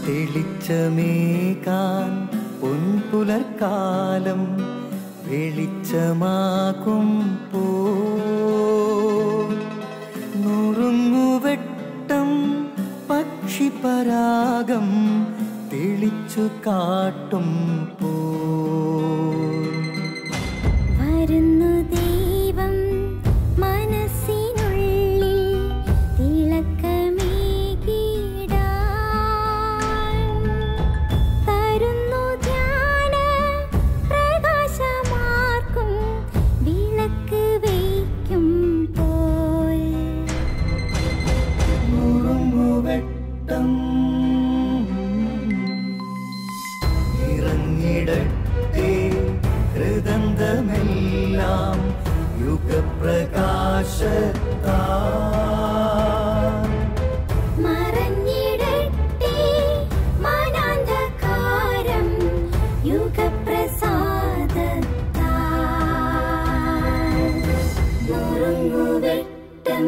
തെളിച്ചമേകാൻ പൊൻപുലർക്കാലം വെളിച്ചമാകുമ്പോ നുറുങ്ങുവെട്ടം പക്ഷിപരാഗം തെളിച്ചു കാട്ടുമ്പോ വരുന്നു ദൈവം മനസ്സിനുള്ളിൽ തിളക്കമേകിടാൻ തരുന്നു ധ്യാന പ്രകാശമാർക്കും വിളക്ക് വയ്ക്കുമ്പോൾ നുറുങ്ങുവെട്ടം ഇറങ്ങിടട്ടെ ഹൃദന്തമെല്ലാം യുഗപ്രകാശത്താൽ മറഞ്ഞിടട്ടെ മനാന്ധകാരം യുഗപ്രസാദത്താൽ നുറുങ്ങുവെട്ടം.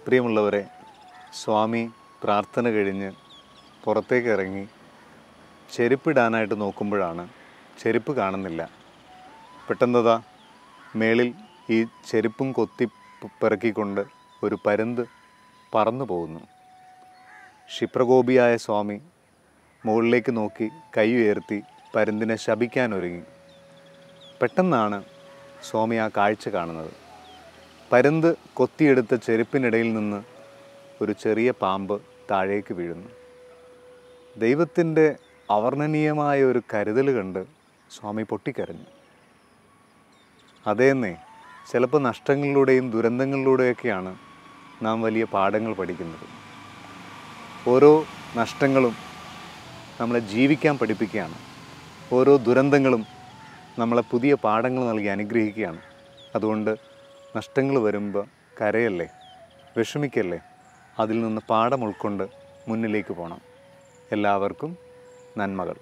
പ്രിയമുള്ളവരെ, സ്വാമി പ്രാർത്ഥന കഴിഞ്ഞ് പുറത്തേക്ക് ഇറങ്ങി ചെരുപ്പിടാനായിട്ട് നോക്കുമ്പോഴാണ് ചെരുപ്പ് കാണുന്നില്ല. പെട്ടെന്നതാ മേളിൽ ഈ ചെരുപ്പും കൊത്തി പിറക്കിക്കൊണ്ട് ഒരു പരുന്ത് പറന്നു പോകുന്നു. ക്ഷിപ്രകോപിയായ സ്വാമി മുകളിലേക്ക് നോക്കി കൈ ഉയർത്തി പരുന്തിനെ ശപിക്കാനൊരുങ്ങി. പെട്ടെന്നാണ് സ്വാമി ആ കാഴ്ച കാണുന്നത്. പരുന്ത് കൊത്തിയെടുത്ത ചെരുപ്പിനിടയിൽ നിന്ന് ഒരു ചെറിയ പാമ്പ് താഴേക്ക് വീഴുന്നു. ദൈവത്തിൻ്റെ അവർണ്ണനീയമായ ഒരു കരുതൽ കണ്ട് സ്വാമി പൊട്ടിക്കരഞ്ഞു. അതേന്നേ, ചിലപ്പോൾ നഷ്ടങ്ങളിലൂടെയും ദുരന്തങ്ങളിലൂടെയൊക്കെയാണ് നാം വലിയ പാഠങ്ങൾ പഠിക്കുന്നത്. ഓരോ നഷ്ടങ്ങളും നമ്മളെ ജീവിക്കാൻ പഠിപ്പിക്കുകയാണ്. ഓരോ ദുരന്തങ്ങളും നമ്മളെ പുതിയ പാഠങ്ങൾ നൽകി അനുഗ്രഹിക്കുകയാണ്. അതുകൊണ്ട് നഷ്ടങ്ങൾ വരുമ്പോൾ കരയല്ലേ, വിഷമിക്കല്ലേ, അതിൽ നിന്ന് പാഠം ഉൾക്കൊണ്ട് മുന്നിലേക്ക് പോകണം. എല്ലാവർക്കും നന്മകൾ.